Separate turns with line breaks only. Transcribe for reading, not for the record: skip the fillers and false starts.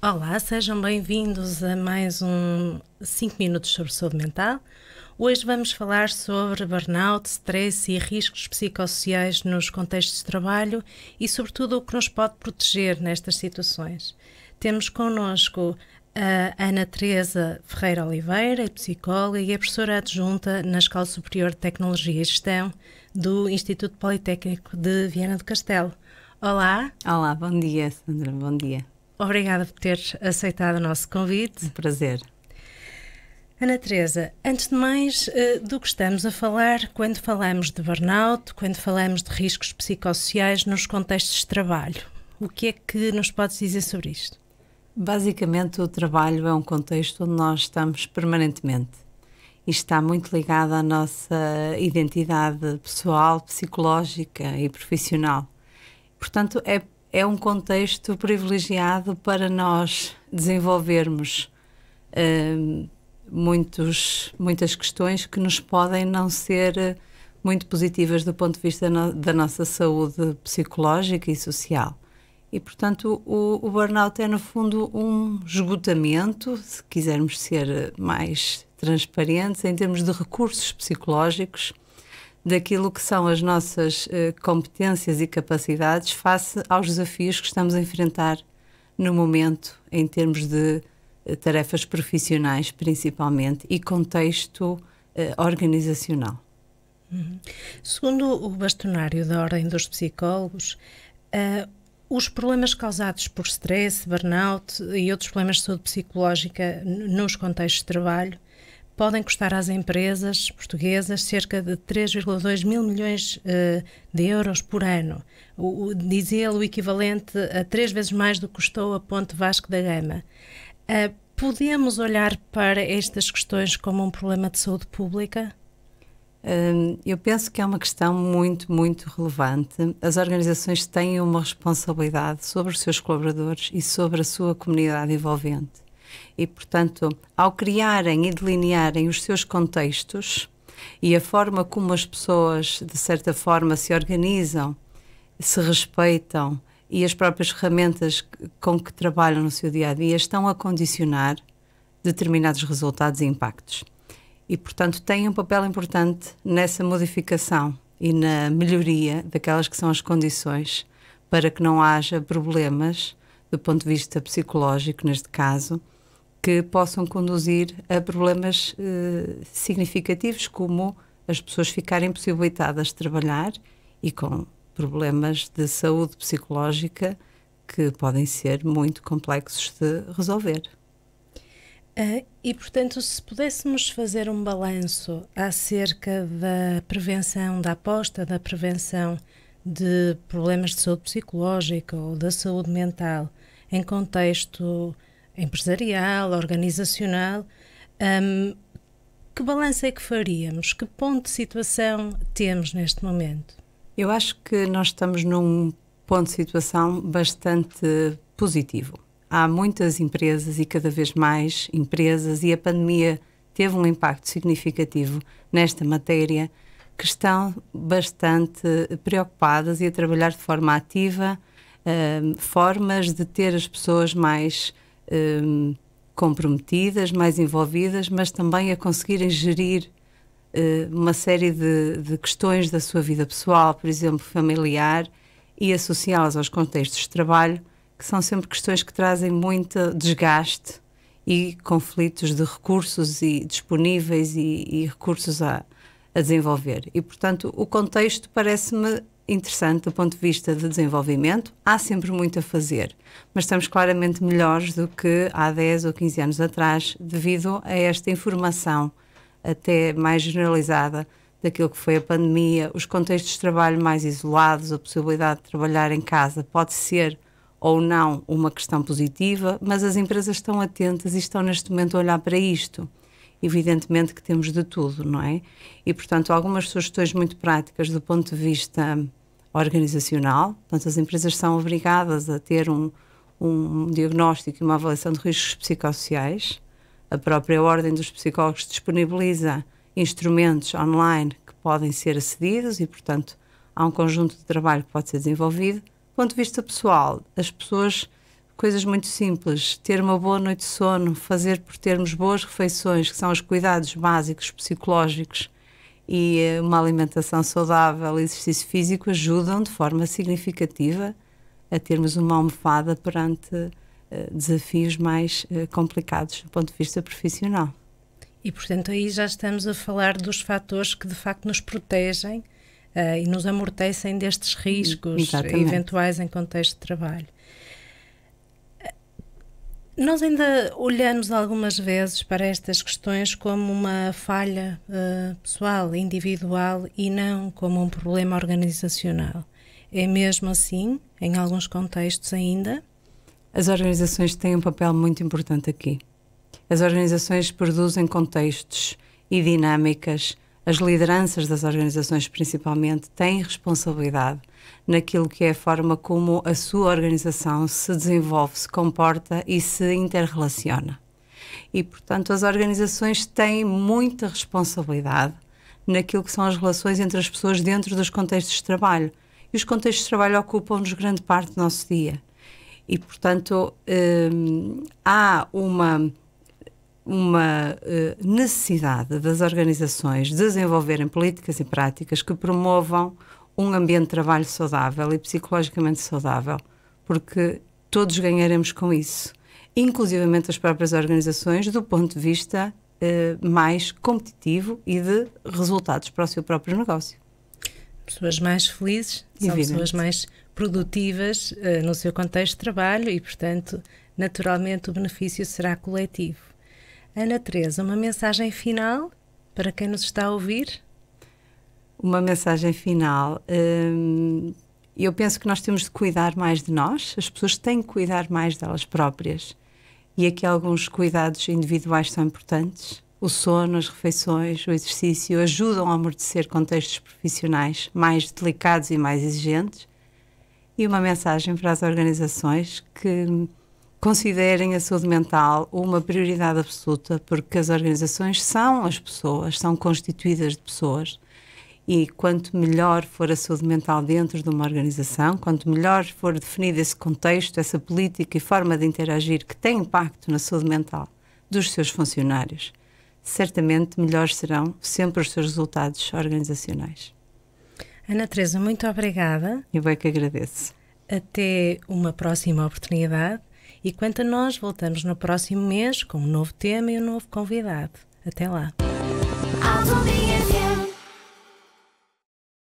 Olá, sejam bem-vindos a mais um 5 minutos sobre saúde mental. Hoje vamos falar sobre burnout, stress e riscos psicossociais nos contextos de trabalho e, sobretudo, o que nos pode proteger nestas situações. Temos connosco a Ana Teresa Ferreira Oliveira, é psicóloga e é professora adjunta na Escola Superior de Tecnologia e Gestão do Instituto Politécnico de Viana do Castelo. Olá.
Olá, bom dia, Sandra, bom dia.
Obrigada por ter aceitado o nosso convite.
Um prazer.
Ana Teresa, antes de mais, do que estamos a falar quando falamos de burnout, quando falamos de riscos psicossociais nos contextos de trabalho? O que é que nos podes dizer sobre isto?
Basicamente, o trabalho é um contexto onde nós estamos permanentemente e está muito ligado à nossa identidade pessoal, psicológica e profissional. Portanto, é um contexto privilegiado para nós desenvolvermos muitas questões que nos podem não ser muito positivas do ponto de vista da nossa saúde psicológica e social. E, portanto, o burnout é, no fundo, um esgotamento, se quisermos ser mais transparentes, em termos de recursos psicológicos, daquilo que são as nossas competências e capacidades face aos desafios que estamos a enfrentar no momento, em termos de tarefas profissionais, principalmente, e contexto organizacional.
Segundo o bastonário da Ordem dos Psicólogos, os problemas causados por stress, burnout e outros problemas de saúde psicológica nos contextos de trabalho podem custar às empresas portuguesas cerca de 3,2 mil milhões de euros por ano. Diz ele o equivalente a 3 vezes mais do que custou a Ponte Vasco da Gama. Podemos olhar para estas questões como um problema de saúde pública?
Eu penso que é uma questão muito, muito relevante. As organizações têm uma responsabilidade sobre os seus colaboradores e sobre a sua comunidade envolvente. E, portanto, ao criarem e delinearem os seus contextos e a forma como as pessoas, de certa forma, se organizam, se respeitam e as próprias ferramentas com que trabalham no seu dia-a-dia estão a condicionar determinados resultados e impactos. E, portanto, têm um papel importante nessa modificação e na melhoria daquelas que são as condições para que não haja problemas, do ponto de vista psicológico, neste caso, que possam conduzir a problemas significativos, como as pessoas ficarem impossibilitadas de trabalhar e com problemas de saúde psicológica que podem ser muito complexos de resolver.
E, portanto, se pudéssemos fazer um balanço acerca da prevenção, da aposta da prevenção de problemas de saúde psicológica ou da saúde mental em contexto empresarial, organizacional, que balanço é que faríamos? Que ponto de situação temos neste momento?
Eu acho que nós estamos num ponto de situação bastante positivo. Há muitas empresas e cada vez mais empresas, e a pandemia teve um impacto significativo nesta matéria, que estão bastante preocupadas e a trabalhar de forma ativa, formas de ter as pessoas mais comprometidas, mais envolvidas, mas também a conseguirem gerir uma série de questões da sua vida pessoal, por exemplo, familiar, e associá-las aos contextos de trabalho, que são sempre questões que trazem muito desgaste e conflitos de recursos e disponíveis e recursos a desenvolver. E, portanto, o contexto parece-me interessante do ponto de vista de desenvolvimento. Há sempre muito a fazer, mas estamos claramente melhores do que há 10 ou 15 anos atrás, devido a esta informação até mais generalizada daquilo que foi a pandemia, os contextos de trabalho mais isolados, a possibilidade de trabalhar em casa pode ser ou não uma questão positiva, mas as empresas estão atentas e estão neste momento a olhar para isto. Evidentemente que temos de tudo, não é? E, portanto, algumas sugestões muito práticas do ponto de vista organizacional. Portanto, as empresas são obrigadas a ter um diagnóstico e uma avaliação de riscos psicossociais. A própria Ordem dos Psicólogos disponibiliza instrumentos online que podem ser acedidos e, portanto, há um conjunto de trabalho que pode ser desenvolvido. Do ponto de vista pessoal, as pessoas coisas muito simples, ter uma boa noite de sono, fazer por termos boas refeições, que são os cuidados básicos psicológicos, e uma alimentação saudável e exercício físico ajudam de forma significativa a termos uma almofada perante desafios mais complicados do ponto de vista profissional.
E, portanto, aí já estamos a falar dos fatores que, de facto, nos protegem e nos amortecem destes riscos eventuais em contexto de trabalho. Nós ainda olhamos algumas vezes para estas questões como uma falha pessoal, individual, e não como um problema organizacional. É mesmo assim, em alguns contextos ainda?
As organizações têm um papel muito importante aqui. As organizações produzem contextos e dinâmicas. As lideranças das organizações, principalmente, têm responsabilidade naquilo que é a forma como a sua organização se desenvolve, se comporta e se interrelaciona. E, portanto, as organizações têm muita responsabilidade naquilo que são as relações entre as pessoas dentro dos contextos de trabalho. E os contextos de trabalho ocupam-nos grande parte do nosso dia. E, portanto, há uma necessidade das organizações desenvolverem políticas e práticas que promovam um ambiente de trabalho saudável e psicologicamente saudável, porque todos ganharemos com isso, inclusivamente as próprias organizações, do ponto de vista mais competitivo e de resultados para o seu próprio negócio.
Pessoas mais felizes são pessoas mais produtivas no seu contexto de trabalho e, portanto, naturalmente o benefício será coletivo. Ana Teresa, uma mensagem final para quem nos está a ouvir?
Uma mensagem final. Eu penso que nós temos de cuidar mais de nós, as pessoas têm que cuidar mais delas próprias. E aqui alguns cuidados individuais são importantes. O sono, as refeições, o exercício ajudam a amortecer contextos profissionais mais delicados e mais exigentes. E uma mensagem para as organizações que considerem a saúde mental uma prioridade absoluta, porque as organizações são as pessoas, são constituídas de pessoas. E quanto melhor for a saúde mental dentro de uma organização, quanto melhor for definido esse contexto, essa política e forma de interagir que tem impacto na saúde mental dos seus funcionários, certamente melhores serão sempre os seus resultados organizacionais.
Ana Teresa, muito obrigada.
Eu é que agradeço.
Até uma próxima oportunidade e quanto a nós, voltamos no próximo mês com um novo tema e um novo convidado. Até lá.